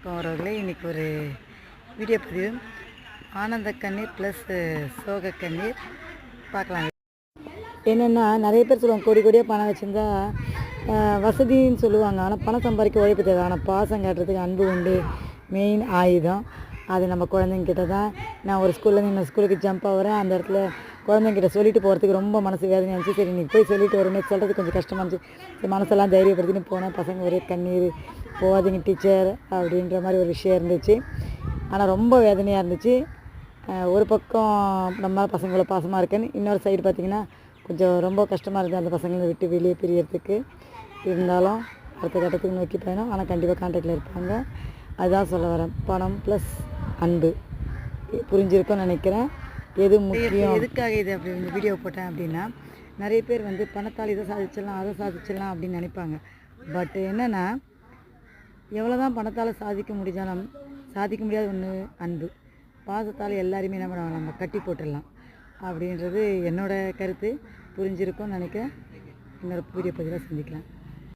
வணக்கம் உறவுகளே. இன்றைக்கி ஒரு வீடியோ பதிவு ஆனந்த கண்ணீர் ப்ளஸ் சோக கண்ணீர் பார்க்கலாம். என்னென்னா நிறைய பேர் சொல்லுவாங்க கோடி கோடியாக பணம் வச்சுருந்தா வசதின்னு சொல்லுவாங்க. ஆனால் பணம் சம்பாதிக்க உழைப்பு தேவை. ஆனால் பாசம் காட்டுறதுக்கு அன்பு உண்டு மெயின் ஆயுதம். அது நம்ம குழந்தைங்கிட்ட தான். நான் ஒரு ஸ்கூல்லேருந்து இன்னொரு ஸ்கூலுக்கு ஜம்ப் ஆகிறேன். அந்த இடத்துல குழந்தைங்கிட்ட சொல்லிட்டு போகிறதுக்கு ரொம்ப மனசு வேதனையாக இருந்துச்சு. சரி இன்றைக்கி போய் சொல்லிட்டு வருமே சொல்கிறது கொஞ்சம் கஷ்டமாக இருந்துச்சு. சரி மனசெல்லாம் தைரியப்படுத்தின்னு போனேன். பசங்க ஒரே கண்ணீர், போகாதீங்க டீச்சர் அப்படின்ற மாதிரி ஒரு விஷயம் இருந்துச்சு. ஆனால் ரொம்ப வேதனையாக இருந்துச்சு. ஒரு பக்கம் நம்ம பசங்களோட பாசமாக இருக்குன்னு, இன்னொரு சைடு பார்த்திங்கன்னா கொஞ்சம் ரொம்ப கஷ்டமாக இருந்தது அந்த பசங்களை விட்டு வெளியே பிரியறதுக்கு. இருந்தாலும் அடுத்த கட்டத்துக்கு நோக்கி பயணம். ஆனால் கண்டிப்பாக கான்டாக்டில் இருப்பாங்க. அதுதான் சொல்ல வரேன். பணம் ப்ளஸ் அன்பு புரிஞ்சிருக்கும்னு நினைக்கிறேன். எது முக்கியம், எதுக்காக இது அப்படி இந்த வீடியோ போட்டேன் அப்படின்னா, நிறைய பேர் வந்து பணத்தால் இதை சாதிச்சிடலாம் அதை சாதிச்சிடலாம் அப்படின்னு நினைப்பாங்க. பட் என்னென்னா, எவ்வளோ தான் பணத்தால் சாதிக்க முடிஞ்சாலும் சாதிக்க முடியாத ஒன்று அன்பு. பாசத்தால் எல்லாருமே நம்ம கட்டி போட்டுடலாம் அப்படின்றது என்னோடய கருத்து. புரிஞ்சிருக்கும்னு நினைக்கிறேன். இன்னொரு வீடியோ பதிலாக சந்திக்கலாம்.